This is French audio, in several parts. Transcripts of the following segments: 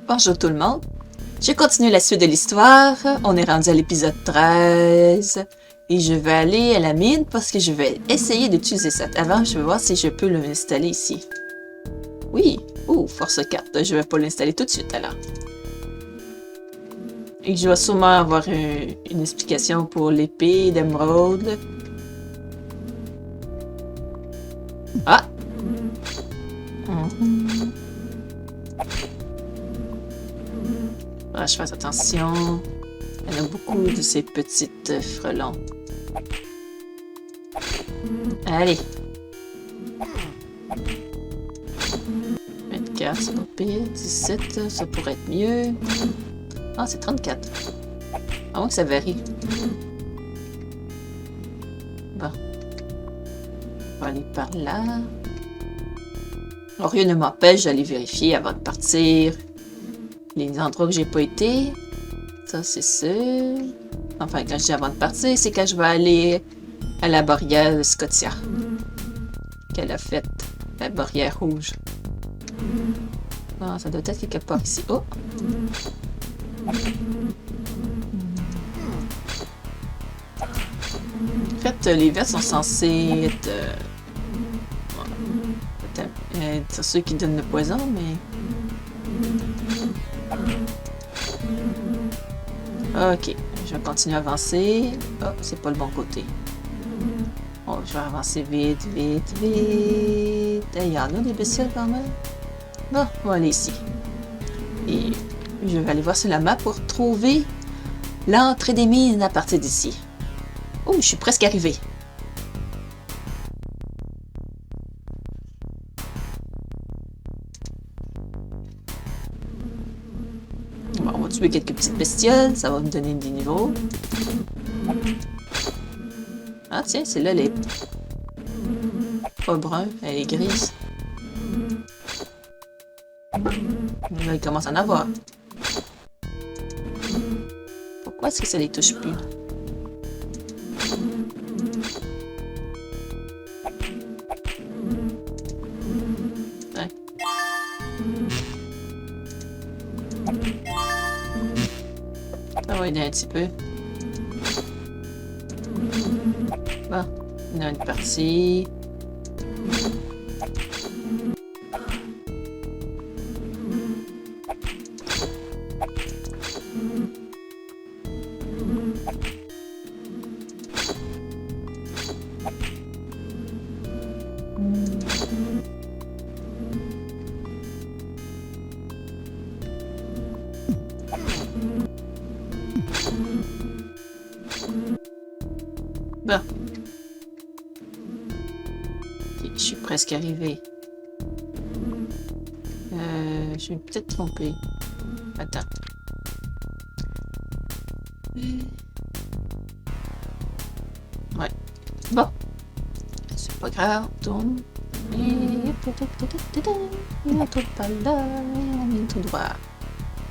Bonjour tout le monde. Je continue la suite de l'histoire. On est rendu à l'épisode 13. Et je vais aller à la mine parce que je vais essayer d'utiliser ça. Avant, je vais voir si je peux l'installer ici. Oui. Oh, force 4. Je vais pas l'installer tout de suite alors. Et je vais sûrement avoir une explication pour l'épée d'émeraude. Ah! Ah, je fais attention. Il y en a beaucoup de ces petites frelons. Allez. 24, c'est pas pire. 17, ça pourrait être mieux. Ah, c'est 34. À moins que ça varie. Bon. On va aller par là. Alors, rien ne m'empêche d'aller vérifier avant de partir les endroits que j'ai pas été. Ça, c'est sûr. Enfin, quand je dis avant de partir, c'est quand je vais aller à la barrière de Scotia. Qu'elle a faite. La barrière rouge. Ah, ça doit être quelque part ici. Oh! En fait, les vers sont censés être... c'est ceux qui donnent le poison, mais... Ok, je vais continuer à avancer. Oh, c'est pas le bon côté. Oh, je vais avancer vite, vite, vite. Il y en a des bestioles quand même. Bon, on va aller ici. Et je vais aller voir sur la map pour trouver l'entrée des mines à partir d'ici. Oh, je suis presque arrivé. Bon, on va tuer quelques petites bestioles, ça va me donner des niveaux. Ah tiens, celle-là, elle est pas brun, elle est grise. Là, il commence à en avoir. Pourquoi est-ce que ça les touche plus? Ouais. Ça va aider un petit peu. Bon, il y en a une partie. Bon. Okay, je suis presque arrivé. Je vais peut-être tromper. Attends. Ouais. Bon. C'est pas grave. On tourne. Et... on tourne par là. On est tout droit.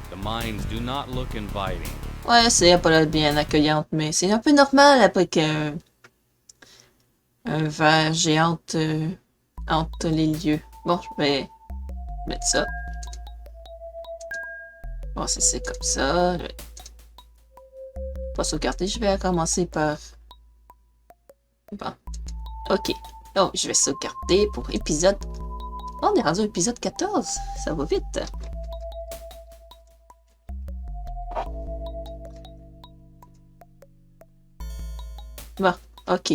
The mines do not look inviting. Ouais, c'est pas là bien accueillante, mais c'est un peu normal après qu'un verre géant entre les lieux. Bon, je vais mettre ça. Bon, c'est comme ça. Je vais pas sauvegarder, je vais commencer par... Bon, ok. Oh, je vais sauvegarder pour épisode... Oh, on est rendu à épisode 14. Ça va vite. Bon, ok.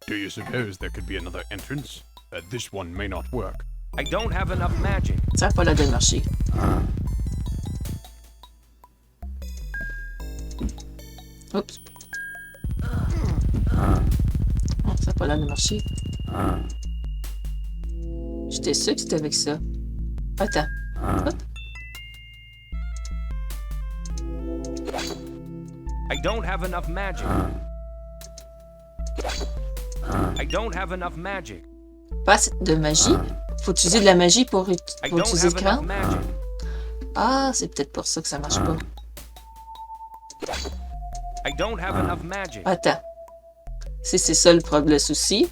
Do you suppose there could be another entrance? This one may not work. I don't have enough magic. Ça n'a pas l'air de marcher. Oups. Oh, ça n'a pas l'air de marcher. J'étais sûr que c'était avec ça. Attends. Hop. I don't have enough magic. I don't have enough magic. Pas de magie. Faut utiliser de la magie pour I don't utiliser have le enough crâne. magic. Ah, c'est peut-être pour ça que ça marche pas. I don't have enough magic. Attends. Si c'est ça le souci.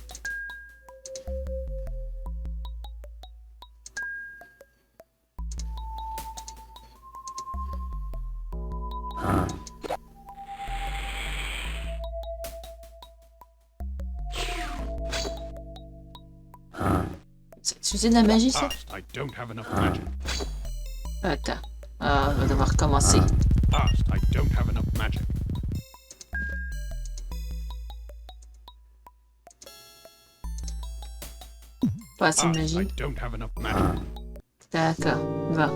C'est utiliser de la magie, ça? Past, I don't have enough magic. Attends. Ah, on va devoir recommencer. Past, I don't have enough magic. Pas assez de Past, I magie. don't have enough magic. D'accord. Va.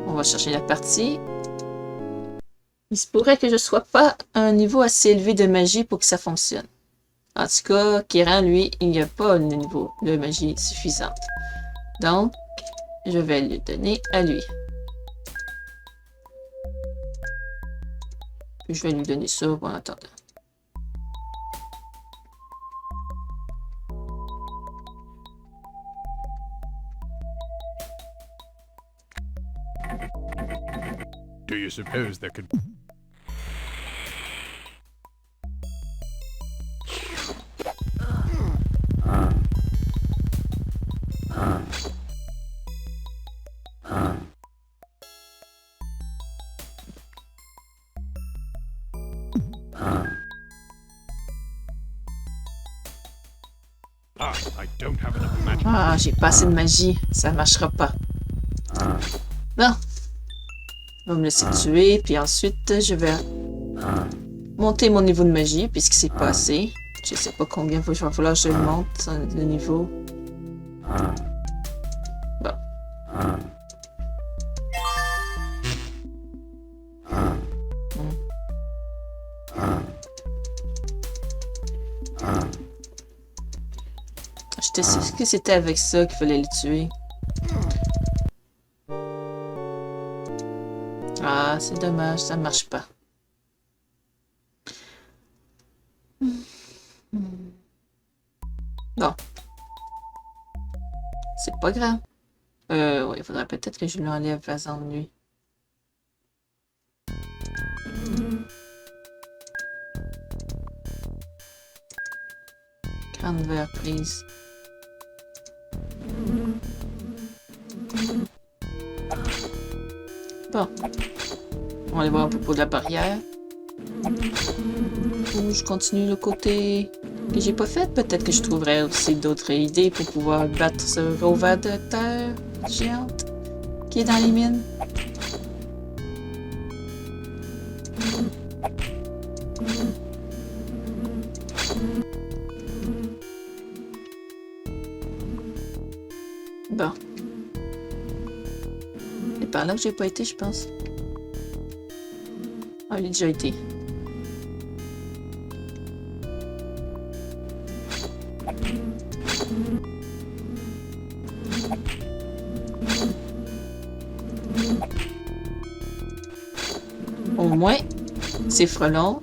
On va chercher la partie. Il se pourrait que je sois pas à un niveau assez élevé de magie pour que ça fonctionne. En tout cas, Kiran, lui, il n'y a pas un niveau de magie suffisante. Donc, je vais le donner à lui. Puis je vais lui donner ça en attendant. Do you suppose there could... Past, I don't have enough magic. Ah, j'ai pas assez de magie. Ça marchera pas. Bon. On va me laisser tuer, puis ensuite, je vais monter mon niveau de magie, puisque c'est pas assez. Je sais pas combien il va falloir que je le monte, le niveau. Bon. J'étais sûre que c'était avec ça qu'il fallait le tuer. Ah, c'est dommage, ça marche pas. Bon. C'est pas grave. Ouais, il faudrait peut-être que je lui enlève façon de lui. Grande verre prise. Bon. On va aller voir un peu pour la barrière. Ou je continue le côté que j'ai pas fait. Peut-être que je trouverai aussi d'autres idées pour pouvoir battre ce rover de terre géante qui est dans les mines. Bon. C'est par là que j'ai pas été, je pense. Ah, il a déjà été. Au moins, ces frelons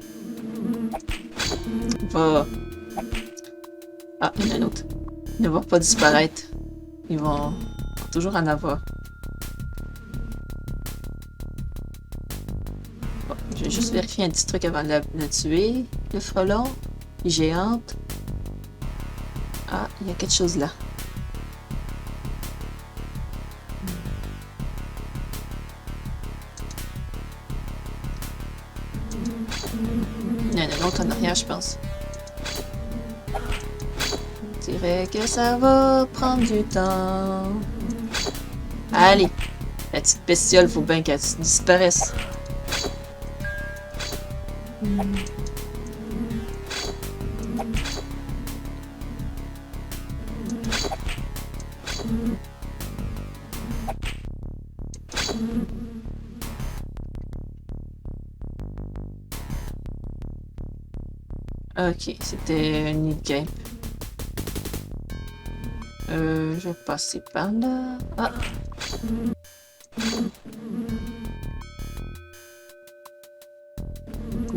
va... Ah, il y en a un autre. Ils ne vont pas disparaître. Ils vont toujours en avoir. Bon, je vais juste vérifier un petit truc avant de la tuer. Le frelon, les géantes. Ah, il y a quelque chose là. Il y en a un autre en arrière, je pense. Je dirais que ça va prendre du temps. Allez, la petite bestiole, faut bien qu'elle disparaisse. Ok, c'était un nid de game. Je vais passer par là. Ah!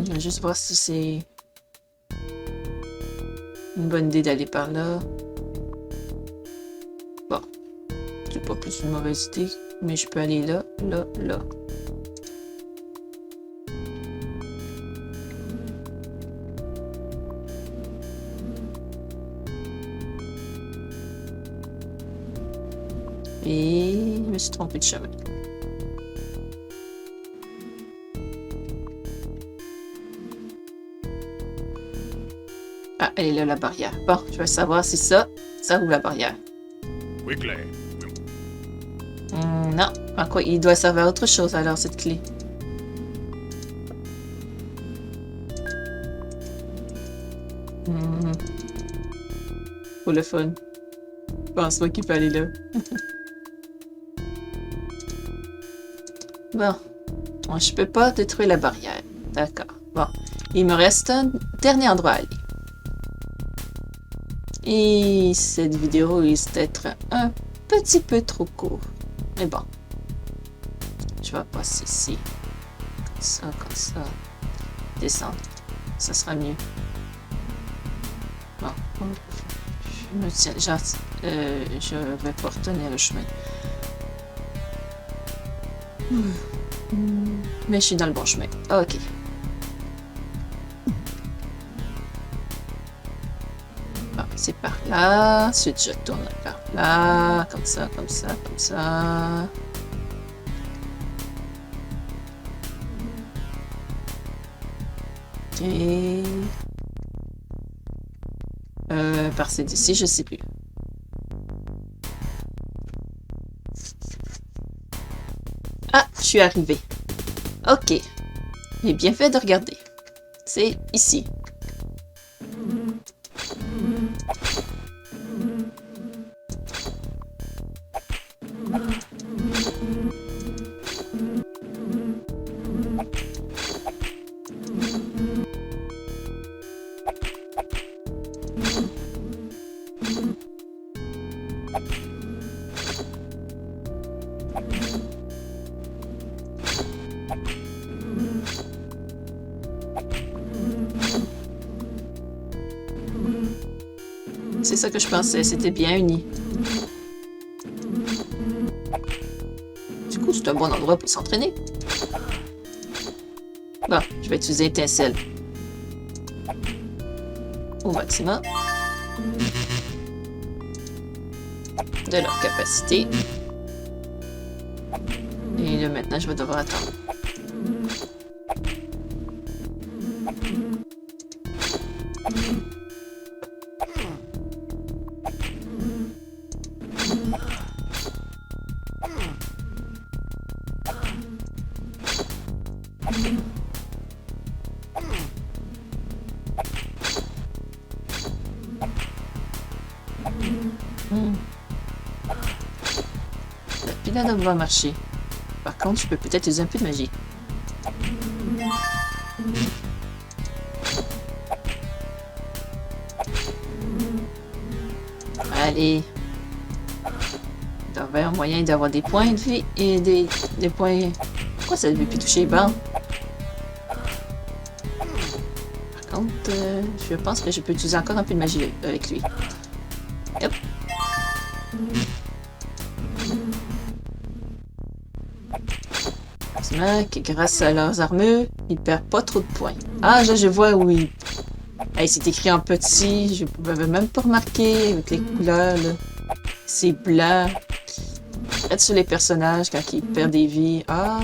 Je vais juste voir si c'est une bonne idée d'aller par là. Bon, c'est pas plus une mauvaise idée, mais je peux aller là, là, là. Et je me suis trompée de chemin. Ah, elle est là, la barrière. Bon, je vais savoir si ça ouvre la barrière. Quickly. Non. En quoi il doit servir à autre chose alors, cette clé? Pour le fun. Je pense pas qu'il peut aller là. Bon. Moi, je peux pas détruire la barrière. D'accord. Bon. Il me reste un dernier endroit à aller. Et cette vidéo risque d'être un petit peu trop court. Mais bon. Je vais passer ici. Comme ça. Descendre. Ça sera mieux. Bon. Je me tiens. Je vais pas retenir le chemin. Mais je suis dans le bon chemin. Ok. Bon, c'est par là. Ensuite, je tourne par là. Comme ça, comme ça, comme ça. Et... passer d'ici, je sais plus. Ah, je suis arrivée. Ok. J'ai bien fait de regarder. C'est ici. C'est ça que je pensais, c'était bien uni. Du coup, c'est un bon endroit pour s'entraîner. Bon, je vais utiliser étincelle. Au maximum. De leur capacité. Et là, maintenant, je vais devoir attendre. La pilade va marcher. Par contre, je peux peut-être utiliser un peu de magie. Allez. Il doit y avoir un moyen d'avoir des points de vie et des points... Pourquoi ça ne veut plus toucher les bancs? Par contre, je pense que je peux utiliser encore un peu de magie avec lui. Hop. Que grâce à leurs armures, ils perdent pas trop de points. Ah, là, je vois où il... Hey, c'est écrit en petit, je n'avais même pas remarqué avec les couleurs, là. C'est blanc. Peut-être sur les personnages quand ils perdent des vies. Ah,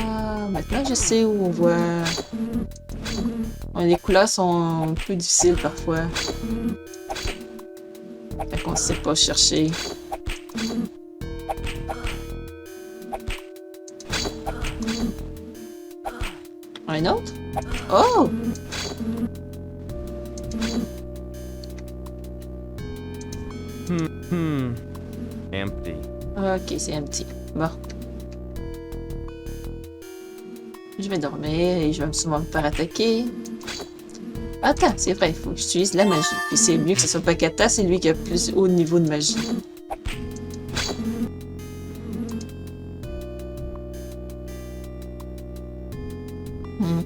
maintenant je sais où on voit... Les couleurs sont un peu difficiles parfois. Fait qu'on ne sait pas chercher. Un autre? Oh! Empty. Ok, c'est empty. Bon. Je vais dormir et je vais souvent me faire attaquer. Attends, c'est vrai, il faut que j'utilise la magie. Puis c'est mieux que ce soit pas Kata, c'est lui qui a le plus haut niveau de magie.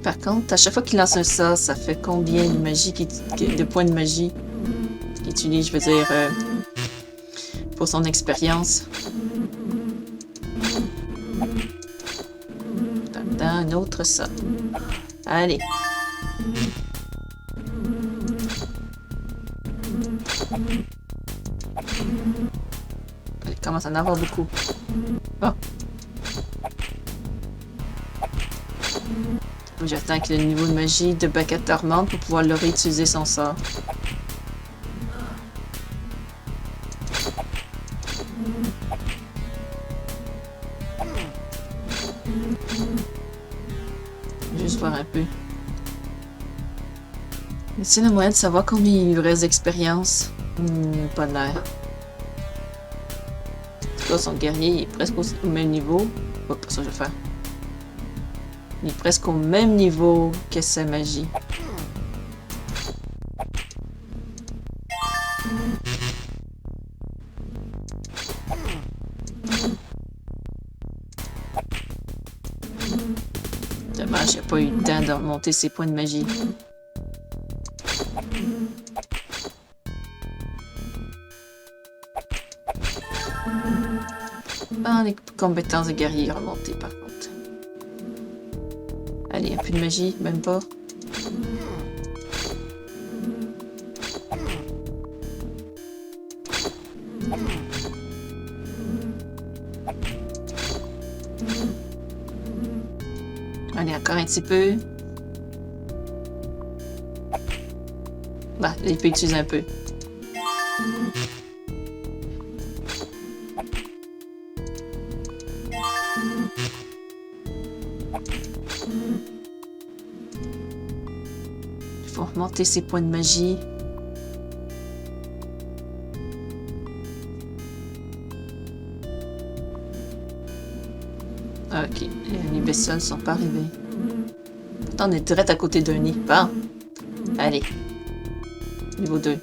Par contre, à chaque fois qu'il lance un sort, ça fait combien de magie, de points de magie qu'il utilise, je veux dire, pour son expérience. Dans un autre sort. Allez. commence à en avoir beaucoup. Bon. J'attends que le niveau de magie de Bakata remonte pour pouvoir le réutiliser son sort. Juste voir un peu. Est-il le moyen de savoir combien il lui reste d'expérience? Pas de l'air. En tout cas, son guerrier est presque au même niveau. Oh, pas ça que je vais faire. Il est presque au même niveau que sa magie. Dommage, il n'a pas eu le temps de remonter ses points de magie. Ah, les compétences de guerrier remontées par contre. Allez, un peu de magie, même pas. Allez, encore un petit peu. Bah, il peut utiliser un peu. Il faut remonter ses points de magie. Ok, les bestioles ne sont pas arrivées. Pourtant, on est direct à côté d'un nid. Bon. Allez. Niveau 2.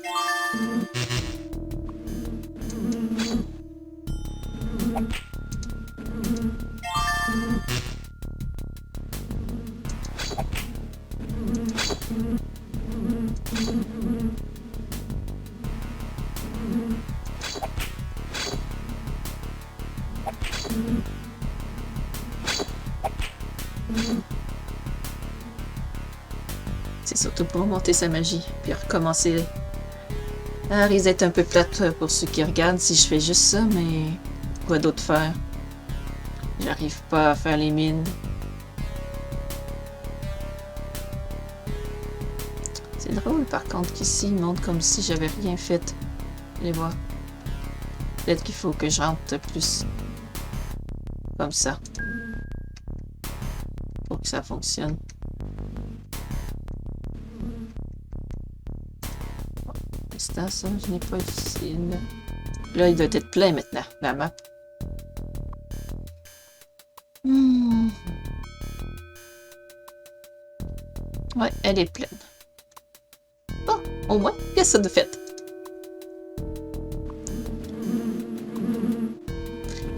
C'est surtout pour monter sa magie, puis recommencer. Ah, risque d'être un peu plate pour ceux qui regardent si je fais juste ça, mais quoi d'autre faire? J'arrive pas à faire les mines. C'est drôle par contre qu'ici, il montre comme si j'avais rien fait. Allez voir. Peut-être qu'il faut que je rentre plus. Comme ça. Pour que ça fonctionne. C'est ça, je n'ai pas ici. Là, il doit être plein maintenant, la map. Ouais, elle est pleine. Bon, au moins, qu'est-ce que ça de fait?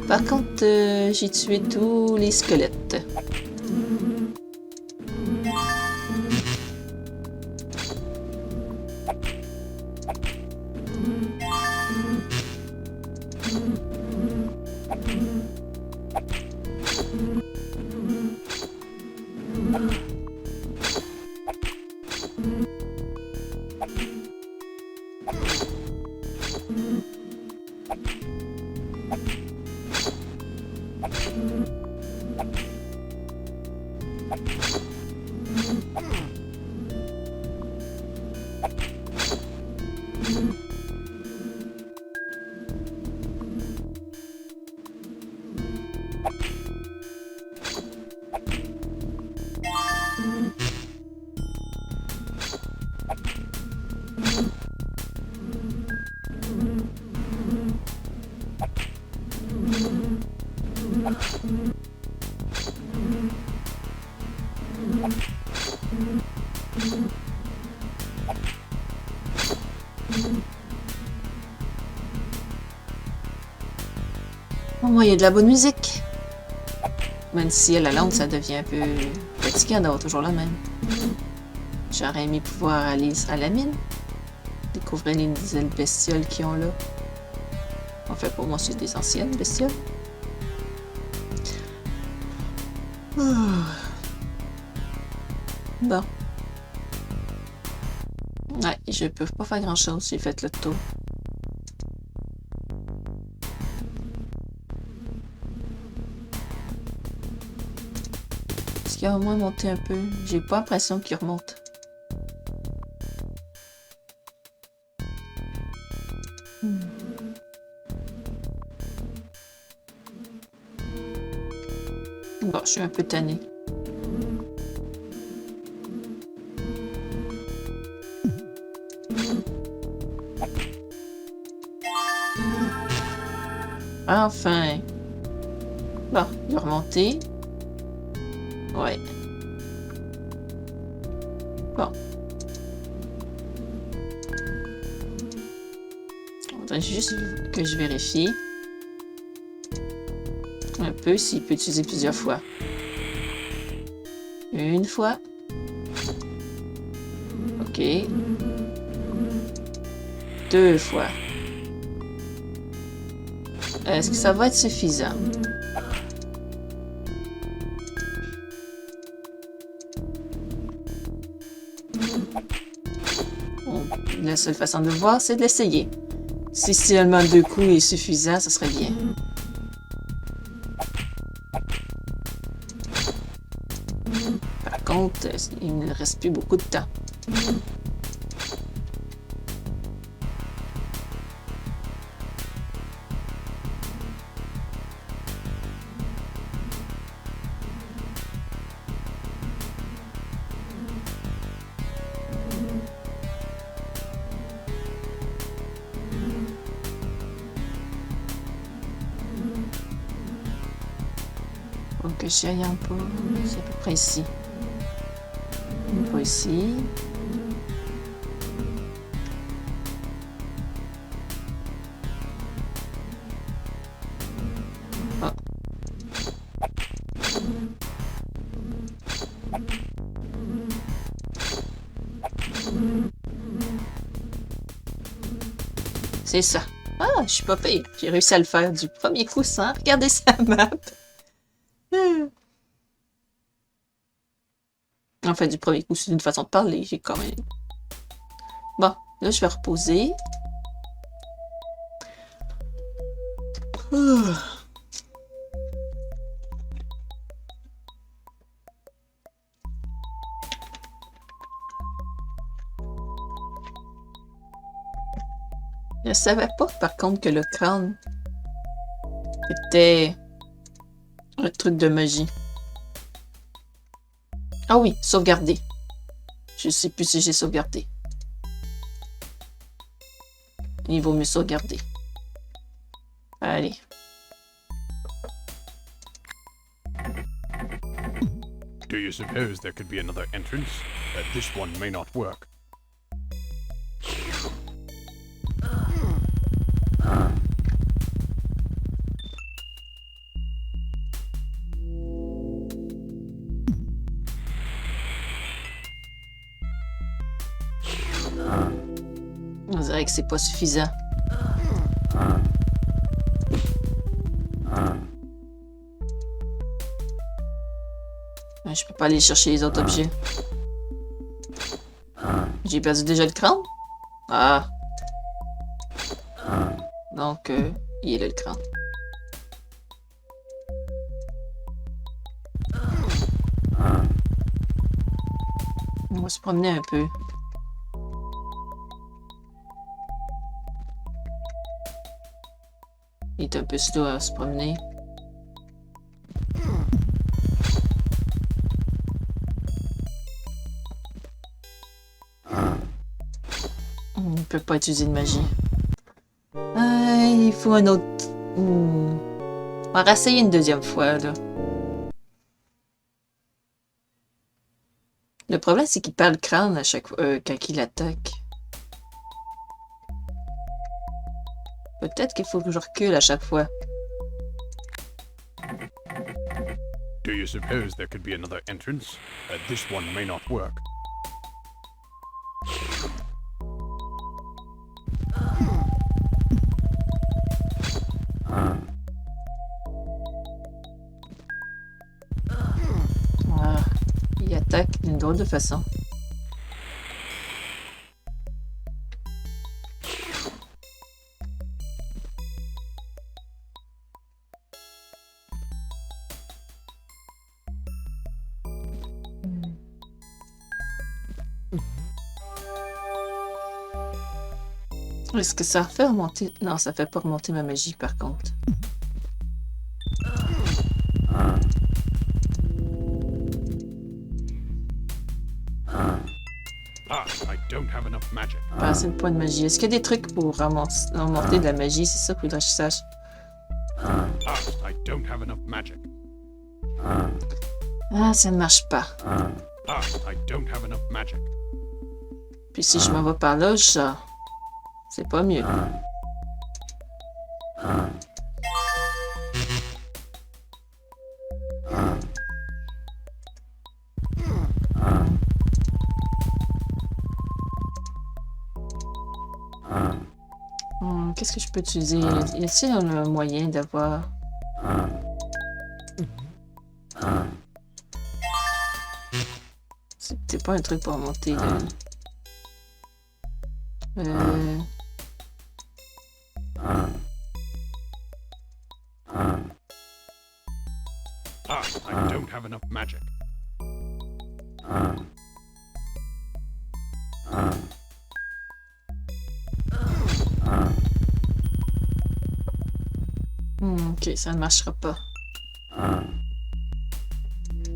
Par contre, j'ai tué tous les squelettes. Oh, il y a de la bonne musique. Même si à la longue, ça devient un peu fatigant d'avoir toujours la même. J'aurais aimé pouvoir aller à la mine. Découvrir les nouvelles bestioles qu'ils ont là. En fait, pour moi, c'est des anciennes bestioles. Bon. Ouais, je peux pas faire grand chose. J'ai fait le tour. qu'il a au moins monté un peu? J'ai pas l'impression qu'il remonte. Bon, je suis un peu tannée. Enfin! Bon, il est remonté. Ouais. Bon. On faudrait juste que je vérifie un peu s'il peut utiliser plusieurs fois. Une fois. Ok. 2 fois. Est-ce que ça va être suffisant? Bon, la seule façon de le voir, c'est de l'essayer. Si seulement 2 coups est suffisant, ça serait bien. Par contre, il ne reste plus beaucoup de temps. Faut que j'y aille un peu. C'est à peu près ici. Pas ici. Ah. C'est ça. Ah, je suis pas pire. J'ai réussi à le faire du premier coup sans regarder sa map. Enfin, du premier coup, c'est une façon de parler. J'ai quand même... Bon, là, je vais reposer. Je savais pas, par contre, que le crâne était un truc de magie. Ah oui, sauvegarder. Je sais plus si j'ai sauvegardé. Il vaut mieux sauvegarder. Allez. Do you suppose there could be another entrance? That this one may not work. On dirait que c'est pas suffisant. Je peux pas aller chercher les autres objets. J'ai perdu déjà le crâne? Ah. Donc, il est là le crâne. On va se promener un peu. Il est un peu slow à se promener. On ne peut pas utiliser de magie. Il faut un autre... On va réessayer une deuxième fois, là. Le problème, c'est qu'il perd le crâne à chaque fois quand il attaque. Peut-être qu'il faut que je recule à chaque fois. Do you suppose there could be another entrance? That this one may not work. Ah, il attaque d'une drôle de façon. Est-ce que ça fait remonter... Non, ça fait pas remonter ma magie, par contre. Ah, I don't have enough magic. Pas assez de points de magie. Est-ce qu'il y a des trucs pour remonter de la magie? C'est ça qu'il faudrait que je sache. Ah, I don't have enough magic. Ah, ça ne marche pas. Ah, I don't have enough magic. Puis si je m'en vais par là, c'est pas mieux. Qu'est-ce que je peux utiliser? Y a-t-il un moyen d'avoir... C'est pas un truc pour monter là. Ah, I don't have enough magic. Ok, ça ne marchera pas.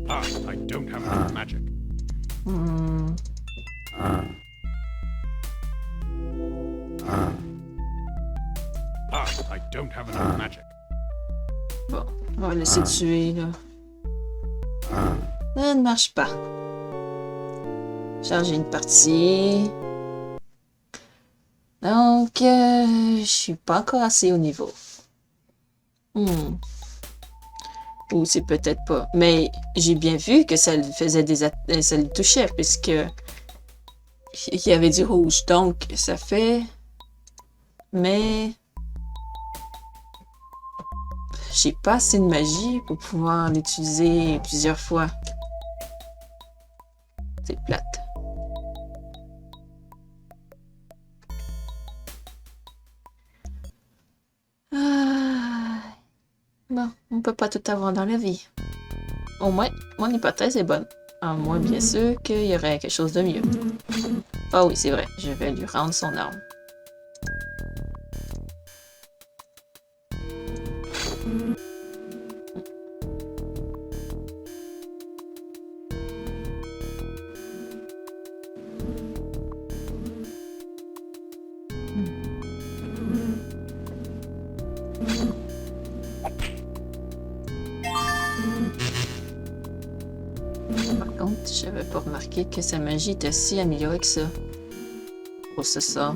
Ah, I don't have enough magic. Ah, I don't have enough magic. Bon, on va laisser tuer là. Ça ne marche pas. Charger une partie. Donc, je suis pas encore assez haut niveau. Ou c'est peut-être pas. Mais j'ai bien vu que ça le faisait ça le touchait puisque il y avait du rouge. Donc, ça fait... Mais... J'ai pas assez de magie pour pouvoir l'utiliser plusieurs fois. C'est plate. Bon, on peut pas tout avoir dans la vie. Au moins, mon hypothèse est bonne. À moins, bien sûr, qu'il y aurait quelque chose de mieux. Ah oui, c'est vrai. Je vais lui rendre son arme. Par contre, j'avais pas remarqué que sa magie était si améliorée que ça. Oh, c'est ça.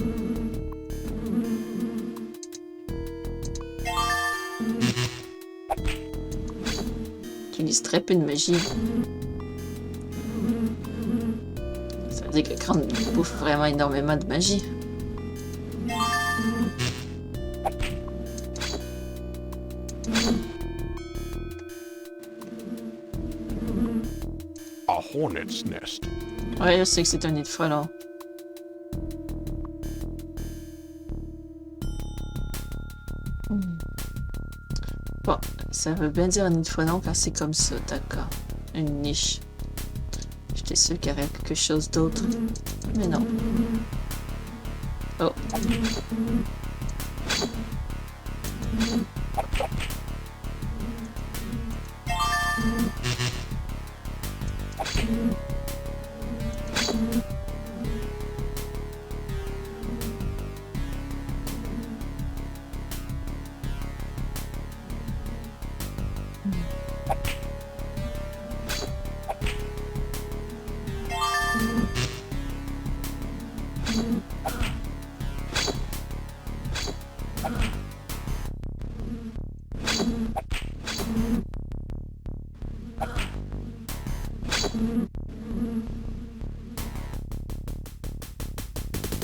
Tu utilise très peu de magie. Ça veut dire que Crâne bouffe vraiment énormément de magie. A hornet's nest. Ouais, je sais que c'est un nid de frelon. Bon, ça veut bien dire un nid de frelon quand c'est comme ça, d'accord. Une niche. J'étais sûre qu'il y aurait quelque chose d'autre. Mais non. Oh.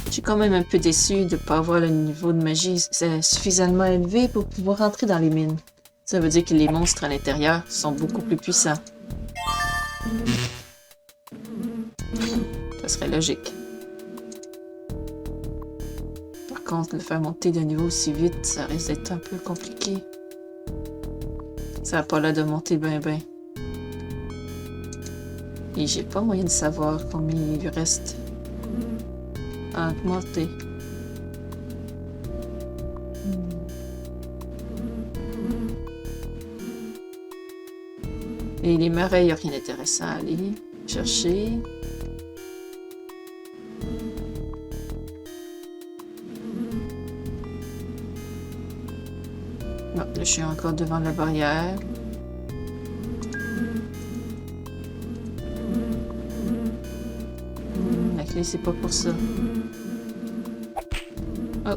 Je suis quand même un peu déçue de ne pas avoir le niveau de magie suffisamment élevé pour pouvoir entrer dans les mines. Ça veut dire que les monstres à l'intérieur sont beaucoup plus puissants. Ça serait logique. Par contre, le faire monter de niveau aussi vite, ça risque d'être un peu compliqué. Ça n'a pas l'air de monter ben. Et j'ai pas moyen de savoir combien il lui reste à augmenter. Et les marais, il n'y a rien d'intéressant à aller chercher. Non, là, je suis encore devant la barrière. La clé, c'est pas pour ça. Oh.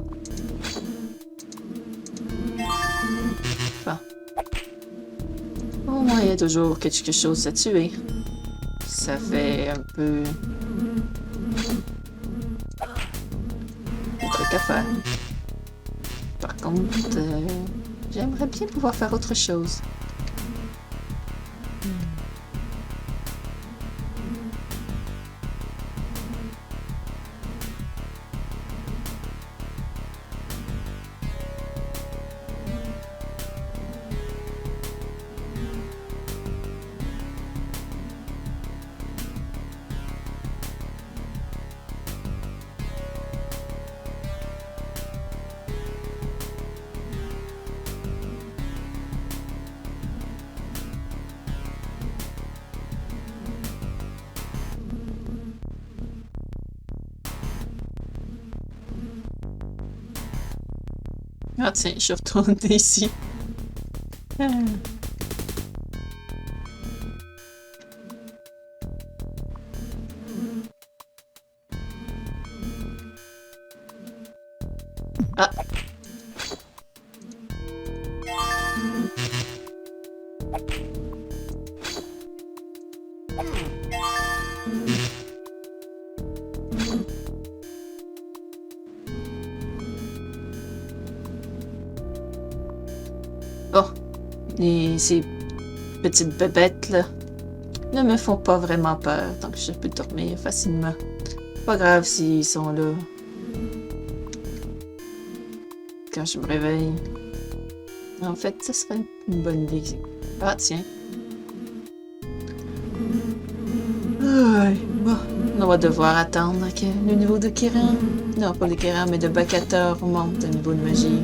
Bon. Au moins, il y a toujours quelque chose à tuer. Ça fait un peu... des trucs à faire. Par contre, j'aimerais bien pouvoir faire autre chose. Ah tiens, je suis retournée ici. Ah. Oh, ces petites bébêtes là ne me font pas vraiment peur tant que je peux dormir facilement. Pas grave s'ils sont là quand je me réveille. En fait, ce serait une bonne idée. Ah tiens. Bon, on va devoir attendre que le niveau de Kiran, non pas de Kiran mais de Bakata remonte au niveau de magie.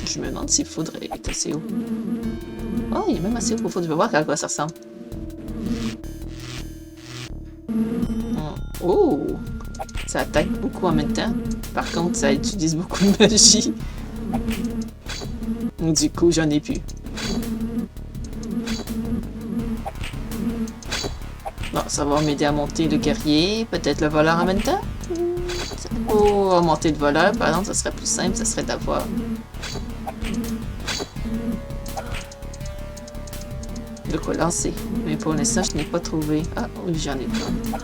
Je me demande s'il faudrait être assez haut. Oh, il est même assez haut. Je vais voir à quoi ça ressemble. Oh! Ça attaque beaucoup en même temps. Par contre, ça utilise beaucoup de magie. Du coup, j'en ai plus. Bon, ça va m'aider à monter le guerrier. Peut-être le voleur en même temps? Oh, monter le voleur, par exemple, ça serait plus simple. Ça serait d'avoir... de quoi lancer. Mais pour l'instant, je n'ai pas trouvé. Ah oui, j'en ai pas.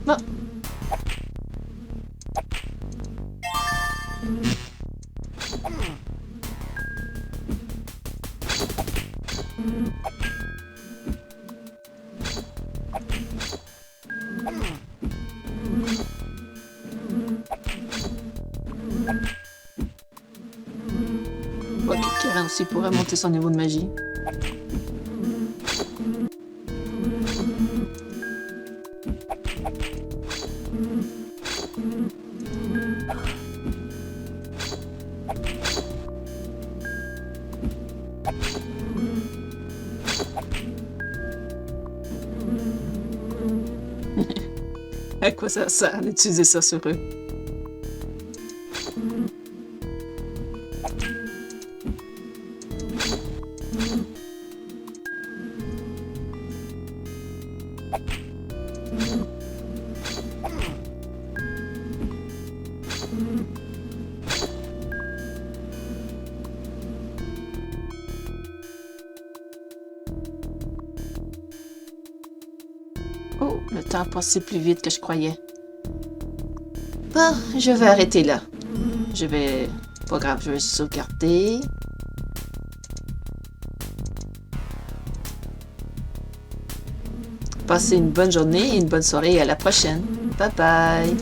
Bon. Kiran aussi pourrait monter son niveau de magie. À quoi ça sert d'utiliser ça sur eux? Oh, le temps a passé plus vite que je croyais. Bon, je vais arrêter là. Je vais Pas grave, je vais sauvegarder. Passez une bonne journée et une bonne soirée. À la prochaine. Bye bye.